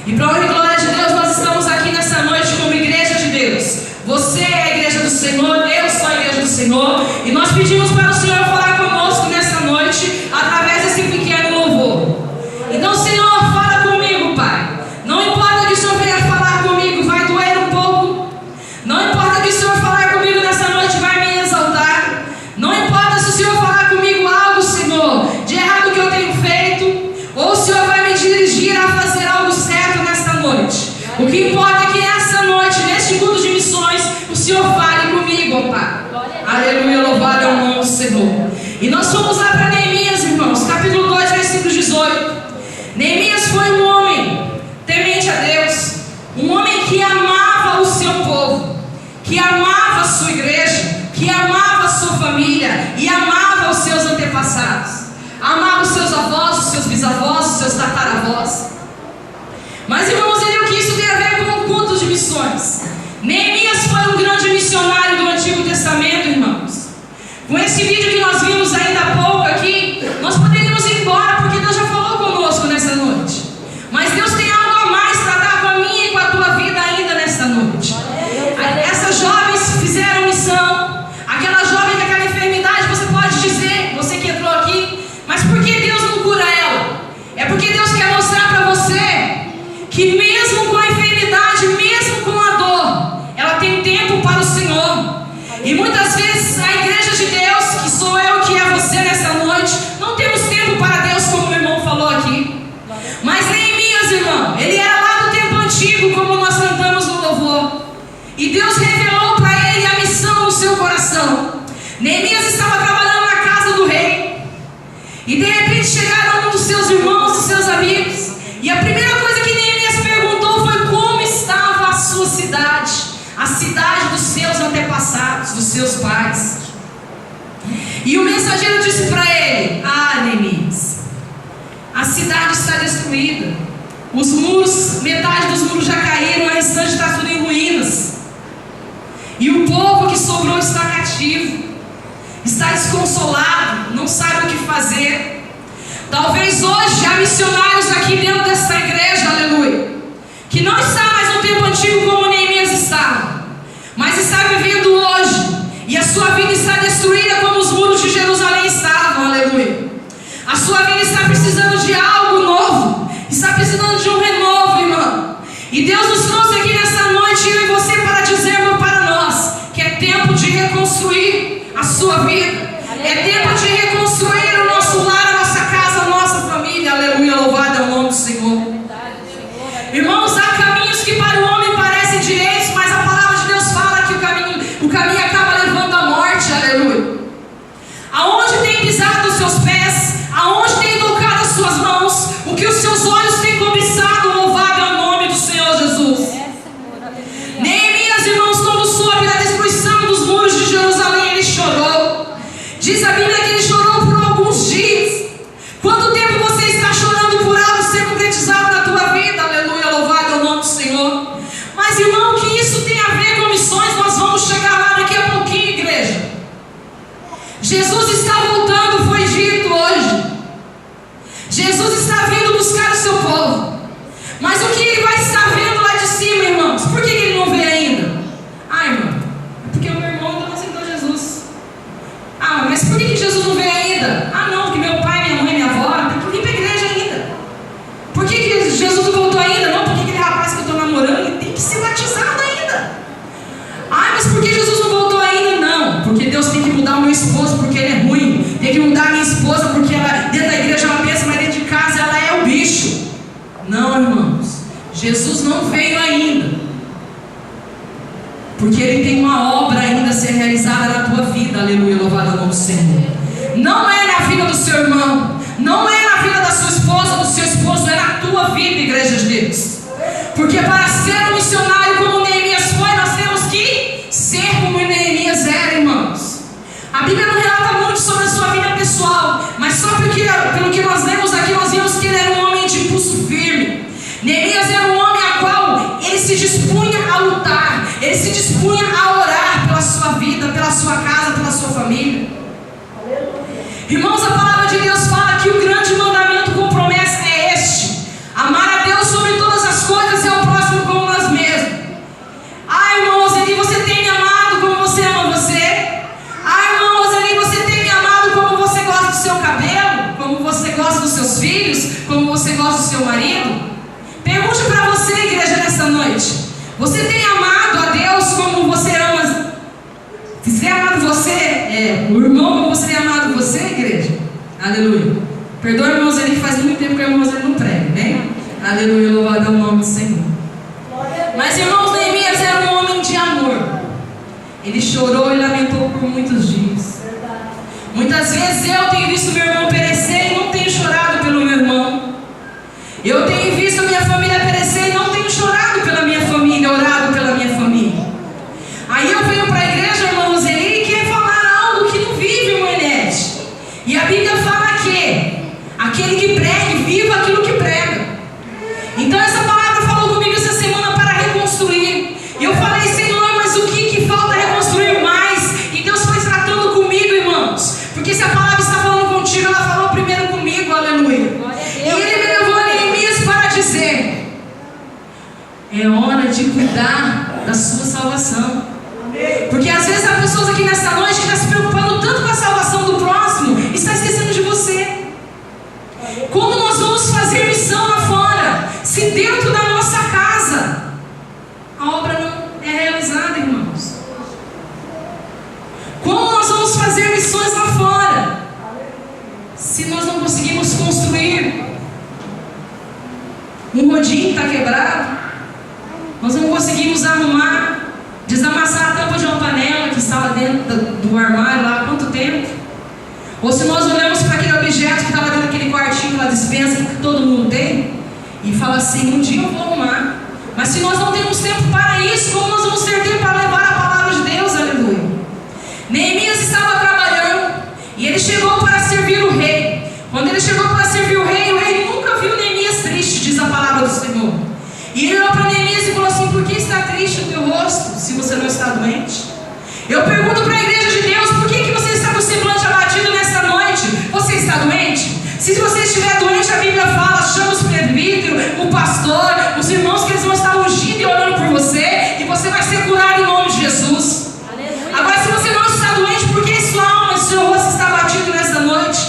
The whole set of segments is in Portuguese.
E para honra e glória de Deus, nós estamos aqui nessa noite como igreja de Deus. Você é a igreja do Senhor, eu sou a igreja do Senhor. E nós pedimos para o Senhor falar conosco nessa noite, através desse pequeno louvor. Então, Senhor, fala comigo, Pai. Não importa que o Senhor venha falar comigo, vai doer um pouco. Não importa que o Senhor falar comigo nessa noite, vai me exaltar. Não importa se o Senhor falar comigo algo, Senhor, de errado que eu tenho feito, ou o Senhor vai me dirigir a fazer algo certo nesta noite. O que importa é que essa noite, neste culto de missões, o Senhor fale comigo, Pai. Aleluia, louvado é o nome do Senhor. E nós fomos lá para Neemias, irmãos, capítulo 2, versículo 18. Neemias foi um homem temente a Deus, um homem que amava o seu povo, que amava a sua igreja, que amava a sua família e amava os seus antepassados, amava os seus avós, os seus bisavós, os seus tataravós. Mas, irmãos, o que isso tem a ver com o culto de missões? Neemias foi um grande missionário do Antigo Testamento, irmãos. Com esse vídeo que nós vimos ainda há pouco aqui, nós poderíamos ir embora, porque Deus já falou conosco nessa noite. Mas Deus tem algo a mais para dar com a minha e com a tua vida ainda nessa noite. Essas jovens fizeram missão. Aquela jovem com aquela enfermidade, você pode dizer, você que entrou aqui, mas por que Deus não cura ela? É porque Deus quer mostrar para você que mesmo com a enfermidade, mesmo com a dor, ela tem tempo para o Senhor. E muitas vezes a igreja de Deus, que sou eu, que é você nessa noite, não temos tempo para Deus, como o irmão falou aqui. Mas Neemias, irmão, ele era lá do tempo antigo, como nós cantamos no louvor. E Deus revelou para ele a missão no seu coração. Neemias estava trabalhando na casa do rei. E de repente chegaram um dos seus irmãos, dos seus amigos. E a primeira coisa que Neemias perguntou foi como estava a sua cidade, a cidade dos seus antepassados, dos seus pais. E o mensageiro disse para ele: ah, Neemias, a cidade está destruída. Os muros, metade dos muros já caíram, o restante está tudo em ruínas. E o povo que sobrou está cativo, está desconsolado, não sabe o que fazer. Talvez hoje há missionários aqui dentro dessa igreja, aleluia, que não está mais no tempo antigo como Neemias estava, mas está vivendo hoje, e a sua vida está destruída como os muros de Jerusalém estavam, aleluia. A sua vida está precisando de algo novo, está precisando de um renovo, irmão. E Deus nos trouxe aqui nessa noite, eu e você, para dizermos para nós que é tempo de reconstruir a sua vida, é tempo de reconstruir o nosso lar, a nossa casa, a nossa família, aleluia, louvado é o nome do Senhor. Irmãos, há caminhos que para o homem parecem direitos, mas a palavra de Deus fala que o caminho acaba levando à morte, aleluia. Aonde tem pisado os seus pés, aonde tem tocado as suas mãos, o que os seus olhos têm cobiçado, louvado é o nome do Senhor Jesus. Neemias, irmãos, quando soube da destruição dos muros de Jerusalém, ele chorou. Diz a Bíblia que ele chorou por alguns dias. Quanto tempo você está chorando por algo ser concretizado na tua vida? Aleluia, louvado é o nome do Senhor. Mas, irmão, que isso tem a ver com missões, nós vamos chegar lá daqui a pouquinho, igreja. Jesus está voltando, foi dito hoje. Jesus está vindo buscar o seu povo. Mas o que ele vai estar vendo lá de cima, irmãos? Por que ele não veio ainda? Ah, irmão, é porque o meu irmão ainda não aceitou Jesus. Ah, mas por que Jesus não veio ainda? Ah, não, porque meu pai, minha mãe, minha avó tem que vir para a igreja ainda. Por que Jesus não voltou ainda? Não, porque aquele rapaz que eu estou namorando, ele tem que ser batizado ainda. Ah, mas por que Jesus não voltou ainda? Não, porque Deus tem que mudar o meu esposo, porque ele é ruim. Tem que mudar a minha esposa, porque ela, dentro da igreja ela pensa, mas dentro de casa ela é o bicho. Não, irmãos, Jesus não veio ainda, porque ele tem uma obra ainda a ser realizada na tua vida, aleluia, louvado é o nome do Senhor. Não é na vida do seu irmão, não é na vida da sua esposa, do seu esposo, é na tua vida, igreja de Deus. Porque para ser um missionário como Neemias foi, nós temos que ser como Neemias era, irmãos. A Bíblia não relata muito sobre a sua vida pessoal, mas só pelo que nós lemos aqui, nós vimos que ele era um homem de impulso firme. Neemias era um homem a qual ele se dispunha a lutar, ele se dispunha a orar pela sua vida, pela sua casa, pela sua família. Irmãos, a palavra de Deus fala que o grande mandamento com promessa é este: amar a Deus sobre todas as coisas Aleluia. Perdoa, irmãos, ele que faz muito tempo que o irmãos ele não prega, né? Aleluia, louvado é o nome do Senhor. Mas, irmãos, Neemias era um homem de amor. Ele chorou e lamentou por muitos dias. Muitas vezes eu tenho visto meu irmão perecer e não tenho chorado pelo meu irmão. Eu tenho visto minha família perecer e não tenho chorado pela minha família, orado pela minha família. Aí eu venho para a igreja, irmão Roseli, e quer falar algo que não vive, irmã Inete. E a Bíblia fala que aquele que prega, viva aquilo que prega. Então essa palavra falou comigo essa semana para reconstruir. E eu falei, Senhor, mas o que falta reconstruir mais? E Deus foi tratando comigo, irmãos. Porque se a palavra está falando contigo, ela falou primeiro comigo, aleluia. E ele me levou a Neemias para dizer: é hora de cuidar da sua salvação. Porque às vezes há pessoas aqui nesta noite que estão se preocupando tanto com a salvação do próximo e está esquecendo de você. Como nós vamos fazer missão lá fora, se dentro da nossa casa a obra não é realizada, irmãos? Como nós vamos fazer missões lá fora, se nós não conseguimos construir? Um rodinho está quebrado, nós não conseguimos arrumar, desamassar a tampa de uma panela que estava dentro do armário lá há quanto tempo? Ou se nós olhamos para aquele objeto que estava dentro daquele quartinho, aquela dispensa que todo mundo tem, e fala assim, um dia eu vou arrumar. Mas se nós não temos tempo para isso, como nós vamos ter tempo para levar a palavra de Deus? Aleluia. Neemias estava trabalhando, e ele chegou para servir o rei. Quando ele chegou para servir o rei nunca viu Neemias triste, diz a palavra do Senhor. E ele olhou para Neemias e falou assim: por que está triste o teu rosto, se você não está doente? Eu pergunto para a igreja de Deus, por que você está com o semblante abatido nesta noite? Você está doente? Se você estiver doente, a Bíblia fala, chama os presbíteros, o pastor, os irmãos, que eles vão estar ungindo e orando por você, e você vai ser curado em nome de Jesus. Aleluia. Agora, se você não está doente, por que sua alma e seu rosto está abatido nesta noite?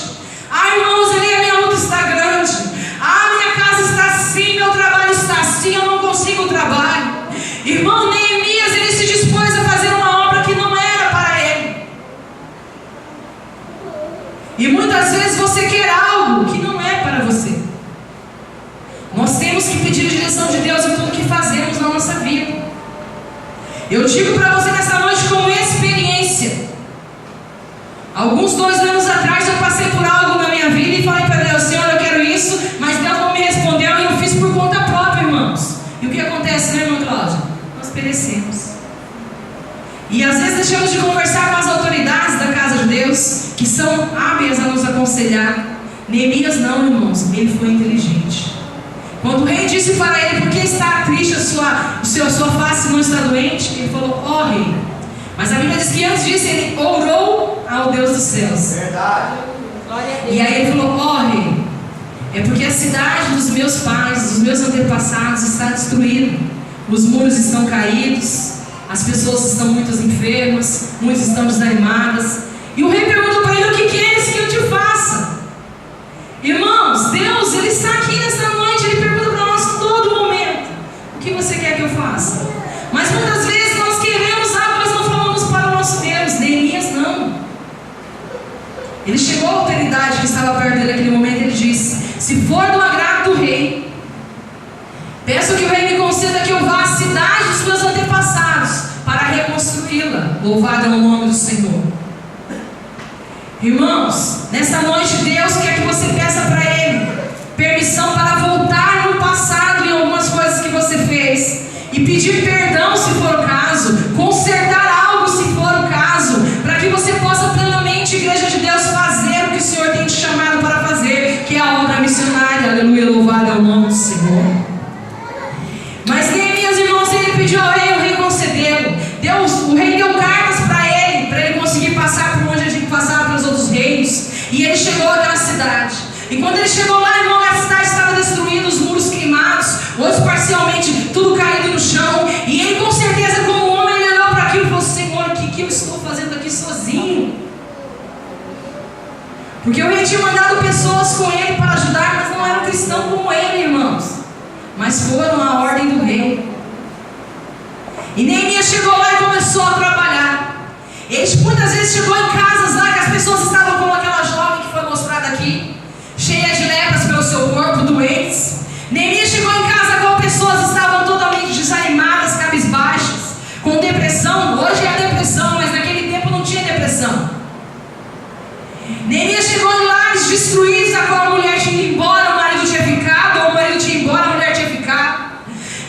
Ah, irmãos, ali a minha luta está grande. Ah, minha casa está assim, meu trabalho está assim, eu não consigo o trabalho. Irmão, Neemias, ele se dispôs a fazer uma obra que não era para ele. E muitas vezes você quer algo que não é para você. Nós temos que pedir a direção de Deus em tudo que fazemos na nossa vida. Eu digo para você nessa noite como experiência. Alguns 2 anos atrás eu passei por algo na minha vida e falei para Deus: Senhor, eu quero isso, mas Deus não me respondeu e eu fiz por conta própria, irmãos. E o que acontece, né, irmã Cláudia? Nós perecemos. E às vezes deixamos de conversar com as autoridades da casa de Deus, que são hábeis a nos aconselhar. Neemias não, irmãos, ele foi inteligente. Quando o rei disse para ele: por que está triste a sua face, não está doente? Ele falou: ó rei. Mas a Bíblia diz que antes disso ele orou ao Deus dos céus. Verdade. E aí ele falou: ó rei, é porque a cidade dos meus pais, dos meus antepassados está destruída. Os muros estão caídos, as pessoas estão muito enfermas, muitas estão desanimadas. E o rei perguntou para ele: o que queres que eu te faça? Irmãos, Deus, ele está aqui nesta noite, ele pergunta para nós a todo momento: o que você quer que eu faça? Mas muitas vezes nós queremos algo, mas não falamos para o nosso Deus. Neemias não. Ele chegou à autoridade que estava perto dele naquele momento e ele disse: se for do agrado do rei, peço que o rei me conceda que eu vá à cidade dos meus antepassados para reconstruí-la. Louvado é o nome do Senhor. Irmãos, nesta noite Deus quer que você peça para Ele permissão para voltar no passado em algumas coisas que você fez e pedir perdão se for o caso, consertar algo se for o caso, para que você possa plenamente, igreja de Deus, fazer o que o Senhor tem te chamado para fazer, que é a obra missionária. Aleluia, louvado é o nome do Senhor. Mas Neemias, irmãos, ele pediu ao rei, o rei concedeu. O rei deu cartas para ele conseguir passar por onde a gente passava pelos outros reinos. E ele chegou até a cidade. E quando ele chegou lá, irmão, a cidade estava destruída, os muros queimados, outros parcialmente, tudo caído no chão. E ele, com certeza, como homem, ele olhou para aquilo e falou: Senhor, o que eu estou fazendo aqui sozinho? Porque o rei tinha mandado pessoas com ele para ajudar, mas não eram cristãos como ele, irmãos, mas foram à ordem do rei. E Neemias chegou lá e começou a trabalhar. Ele muitas vezes chegou em casas lá que as pessoas estavam como aquela jovem que foi mostrada aqui. cidades destruídas, a qual a mulher tinha ido embora, o marido tinha ficado, ou o marido tinha ido embora, a mulher tinha ficado.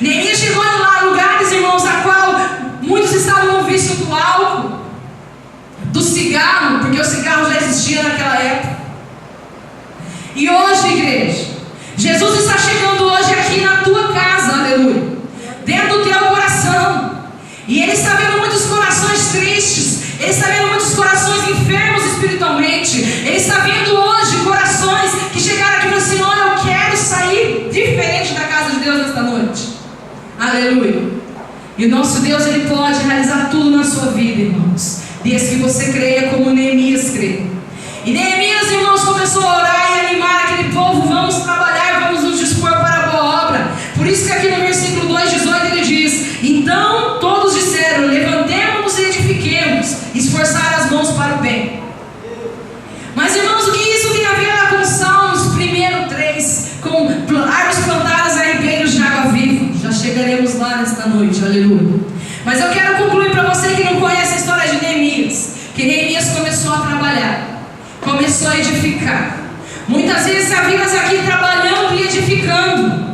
Neemias chegou lá, lugares, irmãos, a qual muitos estavam no vício do álcool, do cigarro, porque o cigarro já existia naquela época. E hoje, igreja, Jesus está chegando hoje aqui na tua casa, aleluia, dentro do teu coração. E Ele está vendo muitos corações tristes, Ele está vendo muitos corações enfermos espiritualmente. Ele está vendo hoje corações que chegaram aqui e falaram assim: olha, eu quero sair diferente da casa de Deus nesta noite. Aleluia. E o nosso Deus, Ele pode realizar tudo na sua vida, irmãos, desde que você creia como Neemias crê. E Neemias, irmãos, começou a orar e animar aquele povo: vamos trabalhar, vamos nos dispor para a boa obra. Por isso que aqui no versículo 2:18 ele diz: então todos disseram, levantemo-nos e edifiquemos, esforçar as mãos para o bem. Mas, irmãos, o que isso tem a ver lá com Salmos 1:3, com árvores plantadas a ribeiros de água viva? Já chegaremos lá nesta noite, aleluia. Mas eu quero concluir para você que não conhece a história de Neemias, que Neemias começou a trabalhar, começou a edificar. Muitas vezes a vida aqui trabalhando e edificando,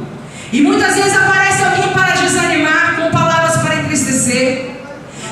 e muitas vezes aparece alguém para desanimar, com palavras para entristecer.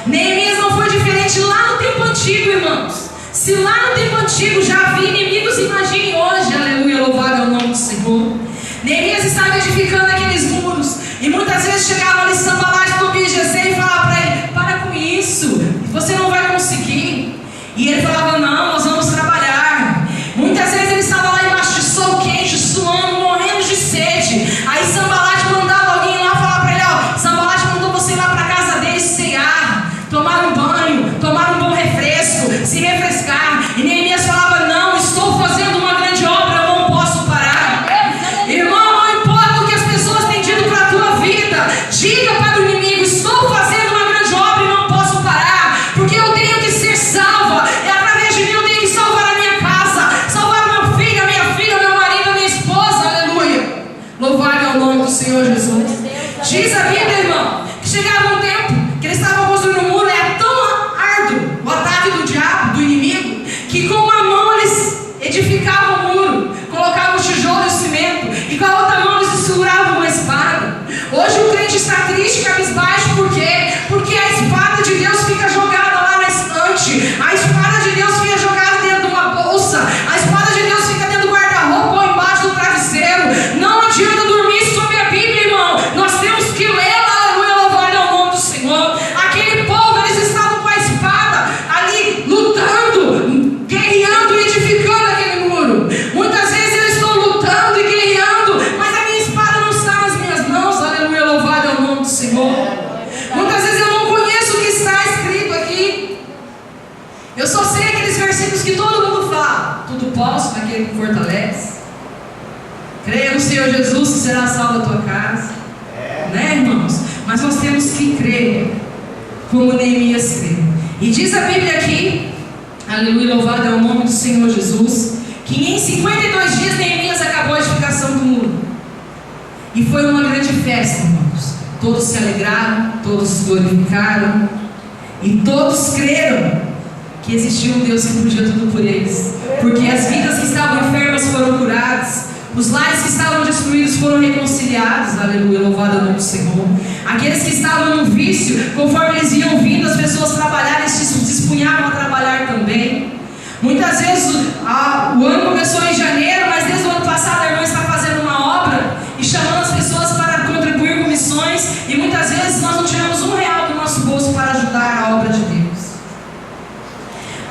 Neemias não foi diferente lá no tempo antigo, irmãos. Se lá no tempo antigo já havia inimigos, imagine hoje, aleluia, louvado é o nome do Senhor. Neemias estava edificando aqueles muros, e muitas vezes chegava ali Sanbalate, Tobias e Gesem e falava para ele: para com isso, você não vai conseguir. E ele falava: não, nós vamos trabalhar. Muitas vezes ele estava lá embaixo de sol quente, suando, morrendo de sede. Aí Sanbalate mandava alguém lá falar para ele: ó, Sanbalate mandou você ir lá para a casa dele cear, tomar um banho, tomar um bom refresco, se refrescar. E Neemias falava: não, estou fazendo uma grande obra, eu não posso parar. Irmão, não importa o que as pessoas têm dito para a tua vida, diga para o inimigo: estou fazendo uma grande obra e não posso parar, porque eu tenho que ser salva. É através de mim eu tenho que salvar a minha casa, salvar o meu filho, a minha filha, o meu marido, a minha esposa, aleluia. Louvado é o nome do Senhor Jesus. Diz a Bíblia, irmão, que chegava um tempo que eles estavam construindo um muro, era tão árduo o ataque do diabo, do inimigo, que com uma mão eles edificavam o muro, colocavam o tijolo e o cimento, e com a outra mão eles seguravam uma espada. Hoje o crente está triste, cabisbaixo, por quê? Porque a espada de Deus fica jogada lá na estante, a espada de Deus fica jogada dentro de uma bolsa, a espada de Deus fica dentro do guarda-roupa ou embaixo do travesseiro. Não adianta dormir sobre a Bíblia, irmão, nós temos que lê-la, aleluia, louvado é o nome do Senhor. Aquele povo, eles estavam com a espada ali, lutando, guerreando e edificando aquele muro. Muitas vezes eu estou lutando e guerreando, mas a minha espada não está nas minhas mãos, aleluia, louvado é o nome do Senhor. Muitas vezes eu não conheço o que está escrito aqui, eu só sei aqueles versículos que todo mundo fala: tudo posso naquele que fortalece. Creia no Senhor Jesus, que será salva a tua casa. Né, irmãos? Mas nós temos que crer como Neemias crê. E diz a Bíblia aqui, aleluia, louvado é o nome do Senhor Jesus, que em 52 dias Neemias acabou a edificação do muro. E foi uma grande festa, irmãos. Todos se alegraram, todos se glorificaram, e todos creram que existia um Deus que podia tudo por eles, porque as vidas que estavam enfermas foram curadas, os lares que estavam destruídos foram reconciliados, aleluia, louvado é o nome do Senhor. Aqueles que estavam no vício, conforme eles iam vindo, as pessoas trabalharem, eles se dispunhavam a trabalhar também. Muitas vezes o ano começou em janeiro, mas desde o ano passado a irmã está fazendo uma obra e chamando as pessoas para contribuir com missões, e muitas vezes nós não tiramos R$1 do nosso bolso para ajudar a obra de Deus.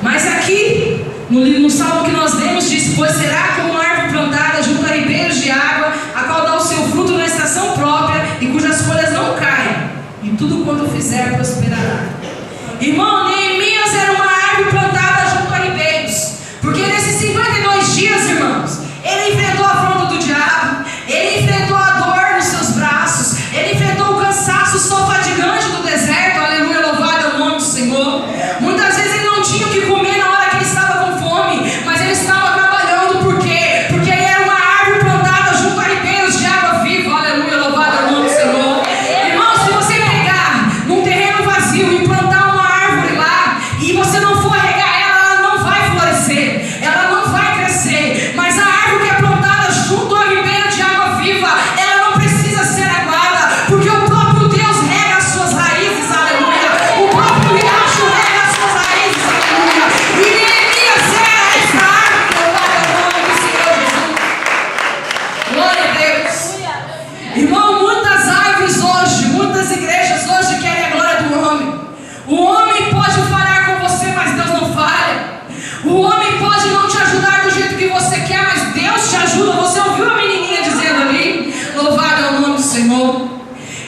Mas aqui no salmo que nós lemos diz: pois será como uma árvore plantada junto a ribeiros de água, a qual dá o seu fruto na estação própria, e cujas folhas não caem, e tudo quanto fizer prosperará. Irmão, Neemias era uma árvore plantada junto a ribeiros, porque nesses 52 dias,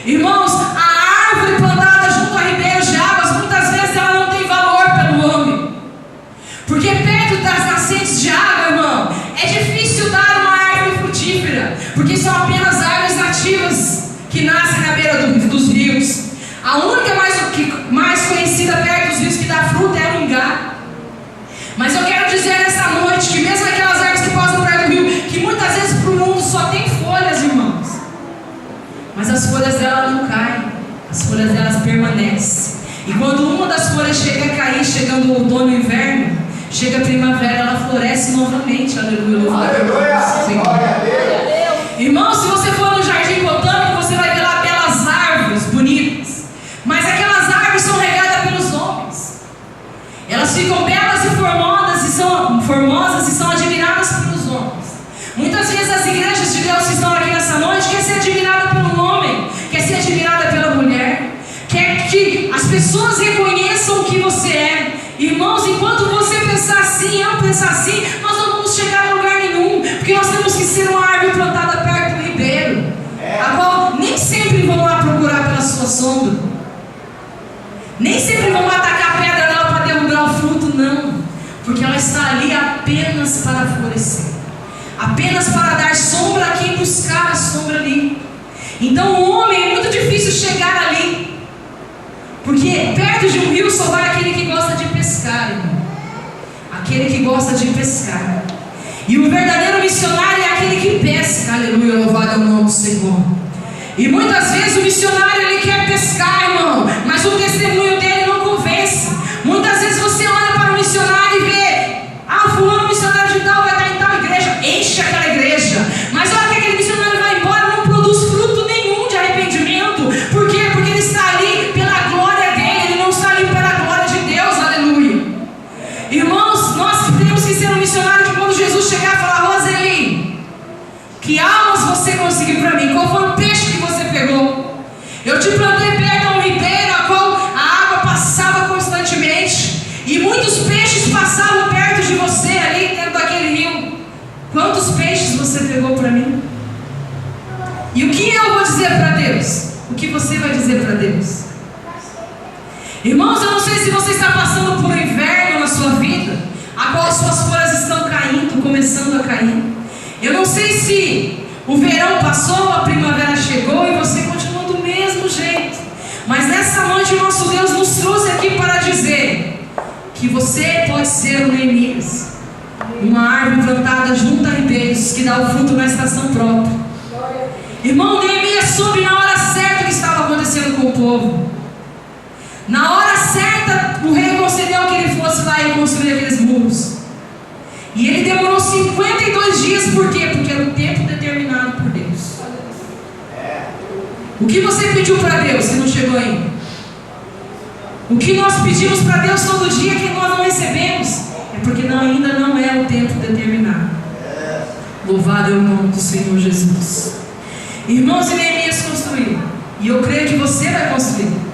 Irmãos, a árvore plantada junto a ribeiros de águas, muitas vezes ela não tem valor pelo homem. Porque perto das nascentes de água, irmão, é difícil dar uma árvore frutífera, porque são apenas árvores nativas que nascem na beira dos rios. A única mais conhecida perto dos rios que dá fruta é o ingá. Mas eu quero dizer nessa noite que mesmo aquelas árvores que passam perto do rio, que muitas vezes para o mundo só tem folhas, irmãos, mas as folhas dela não caem, as folhas delas permanecem. E quando uma das folhas chega a cair, chegando o outono e o inverno, chega a primavera, ela floresce novamente. Aleluia. Aleluia. Irmão, se você for no jardim botânico, você vai ver lá belas árvores bonitas, mas aquelas árvores são regadas pelos homens. Elas ficam belas e formosas e são admiradas pelos homens. Muitas vezes as igrejas de Deus que estão aqui nessa noite quer ser admirada pelo homem, quer ser admirada pela mulher, quer que as pessoas reconheçam o que você é. Irmãos, enquanto você pensar assim, eu pensar assim, nós não vamos chegar a lugar nenhum, porque nós temos que ser uma árvore plantada perto do ribeiro, a qual nem sempre vão lá procurar pela sua sombra, nem sempre vão lá tacar pedra nela para derrubar o fruto, não, porque ela está ali apenas para florescer, apenas para dar sombra a quem buscar a sombra ali. Então o homem é muito difícil chegar ali, porque perto de um rio só vai aquele que gosta de pescar, irmão. Aquele que gosta de pescar. E o verdadeiro missionário é aquele que pesca. Aleluia, louvado é o nome do Senhor. E muitas vezes o missionário ele quer pescar, irmão, mas o testemunho dele não convence. Muitas vezes você olha para o missionário e vê: ah, fulano missionário de tal vai estar em tal igreja, enche aquela igreja. Mas olha que aquele missionário vai embora, não produz fruto nenhum de arrependimento. Por quê? Porque ele está ali pela glória dele, ele não está ali pela glória de Deus. Aleluia. Irmãos, nós temos que ser um missionário que quando Jesus chegar e falar: Roseli, que almas você conseguiu para mim? Qual foi o peixe que você pegou? Eu te plantei perto a um ribeiro, a qual a água passava constantemente, e muitos peixes passavam perto de você ali dentro daquele rio. Quantos peixes você pegou para mim? E o que eu vou dizer para Deus? O que você vai dizer para Deus? Irmãos, eu não sei se você está passando por um inverno na sua vida, a qual suas folhas estão caindo, começando a cair. Eu não sei se o verão passou, a primavera chegou e você continua do mesmo jeito. Mas nessa noite o nosso Deus nos trouxe aqui para dizer que você pode ser um Neemias, uma árvore plantada junto a ribeiros, que dá o fruto na estação própria. Irmão, Neemias soube na hora certa o que estava acontecendo com o povo. Na hora certa, o rei concedeu que ele fosse lá e construir aqueles muros. E ele demorou 52 dias, por quê? Porque era o tempo determinado por Deus. O que você pediu para Deus que não chegou ainda? O que nós pedimos para Deus todo dia que nós não recebemos? É porque ainda não é o tempo determinado. Louvado é o nome do Senhor Jesus. Irmãos, Neemias construiu, e eu creio que você vai construir.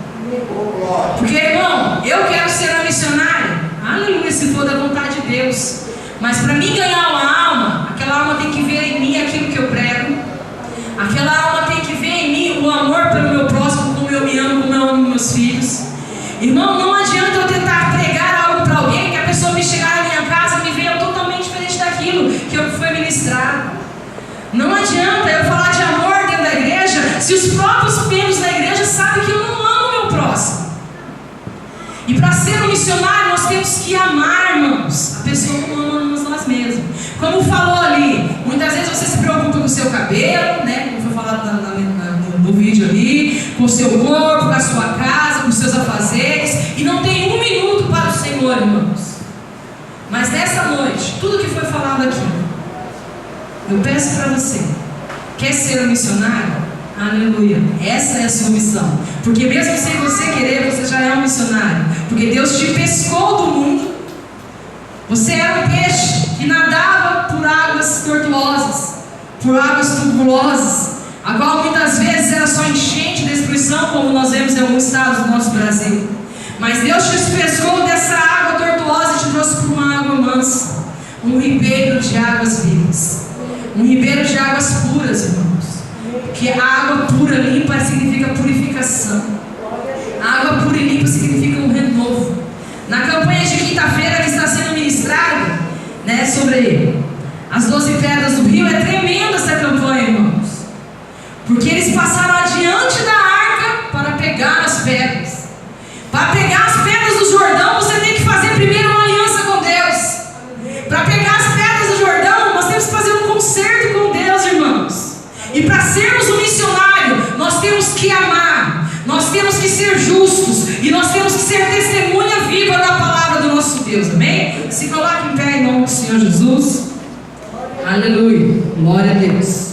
Porque, irmão, eu quero ser uma missionária, aleluia, se for da vontade de Deus. Mas para mim ganhar uma alma, aquela alma tem que ver em mim aquilo que eu prego. Aquela alma tem que ver em mim o amor pelo meu próximo, como eu me amo, como eu amo meus filhos. Irmão, não adianta eu tentar pregar algo para alguém, que a pessoa me chegar na minha casa e me veja totalmente diferente daquilo que foi ministrado. Não adianta eu falar de amor dentro da igreja, se os próprios membros da igreja sabem que eu não amo o meu próximo. E para ser um missionário, nós temos que amar, irmãos, a pessoa como amamos nós mesmos. Como falou ali, muitas vezes você se preocupa com o seu cabelo, né? Como foi falado no vídeo ali, com o seu corpo, com a sua casa, com os seus afazeres, e não tem um minuto para o Senhor, irmãos. Mas nessa noite, tudo que foi falado aqui, eu peço para você, quer ser um missionário? Aleluia, essa é a sua missão. Porque mesmo sem você querer, você já é um missionário. Porque Deus te pescou do mundo. Você era um peixe que nadava por águas tortuosas, por águas tubulosas, a qual muitas vezes era só enchente, destruição, como nós vemos em alguns estados do nosso Brasil. Mas Deus te pescou dessa água tortuosa e te trouxe para uma água mansa, um ribeiro de águas vivas, um ribeiro de águas puras, irmãos. Que a água pura pura e limpa significa purificação. A água pura e limpa significa um renovo. Na campanha de quinta-feira que está sendo ministrada, né, sobre as 12 pedras do rio, é tremenda essa campanha, irmãos. Porque eles passaram adiante da arca para pegar as pedras. Para pegar as pedras do Jordão, você tem que fazer primeiro uma aliança com Deus. Para pegar as pedras do Jordão, nós temos que fazer um concerto com Deus, irmãos. E para sermos um missionário, nós temos que amar, nós temos que ser justos, e nós temos que ser testemunha viva da palavra do nosso Deus, amém? Se coloque em pé em nome do Senhor Jesus. Aleluia, glória a Deus.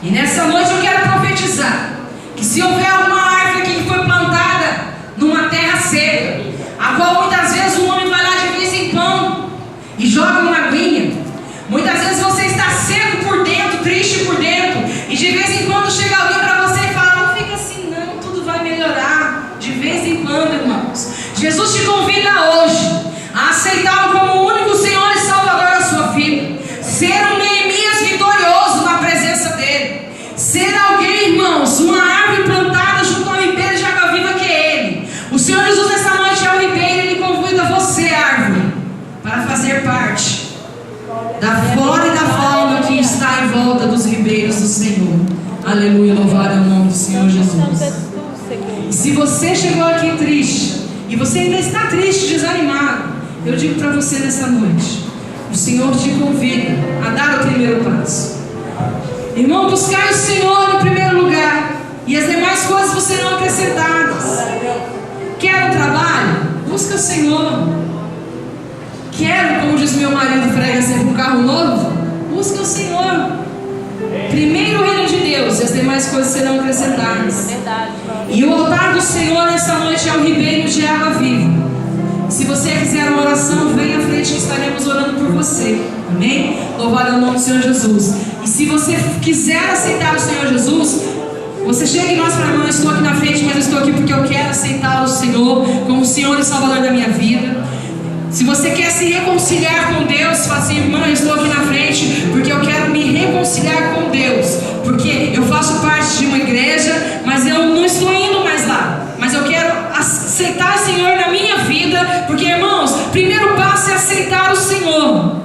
E nessa noite eu quero profetizar que se houver alguma árvore aqui que foi plantada numa terra seca, a qual muitas vezes o homem vai lá de vez em quando e joga uma aguinha, muitas vezes você está seco por dentro, triste por dentro, e de vez em quando chega alguém para você e fala: não fica assim não, tudo vai melhorar. De vez em quando, irmãos, Jesus te convida hoje a aceitá-lo como o único Senhor e Salvador da sua vida, ser um Neemias vitorioso na presença dele, ser alguém, irmãos, uma árvore plantada junto ao ribeiro de água viva que é ele. O Senhor Jesus nessa noite é o ribeiro, ele convida você, árvore, para fazer parte da flora e da fauna que está em volta dos ribeiros do Senhor. Aleluia, louvado é o nome do Senhor Jesus. E se você chegou aqui triste, e você ainda está triste, desanimado, eu digo para você nessa noite, o Senhor te convida a dar o primeiro passo. Irmão, buscar o Senhor em primeiro lugar, e as demais coisas serão acrescentadas. Quer um trabalho? Busca o Senhor. Quero, como diz meu marido, prega sempre um carro novo? Busca o Senhor. Primeiro o reino de Deus, e as demais coisas serão acrescentadas. E o altar do Senhor nessa noite é um ribeiro de água viva. Se você quiser uma oração, venha à frente que estaremos orando por você. Amém? Louvado é o nome do Senhor Jesus. E se você quiser aceitar o Senhor Jesus, você chega em nós para não, eu estou aqui na frente, mas eu estou aqui porque eu quero aceitar o Senhor como o Senhor e Salvador da minha vida. Se você quer se reconciliar com Deus, fala assim: irmão, eu estou aqui na frente porque eu quero me reconciliar com Deus, porque eu faço parte de uma igreja, mas eu não estou indo mais lá, mas eu quero aceitar o Senhor na minha vida, porque, irmãos, primeiro passo é aceitar o Senhor.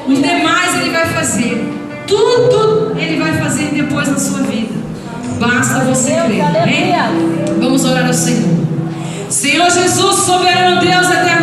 Os demais Ele vai fazer, tudo Ele vai fazer depois na sua vida, basta você crer. Amém? Vamos orar ao Senhor. Senhor Jesus, soberano Deus, eterno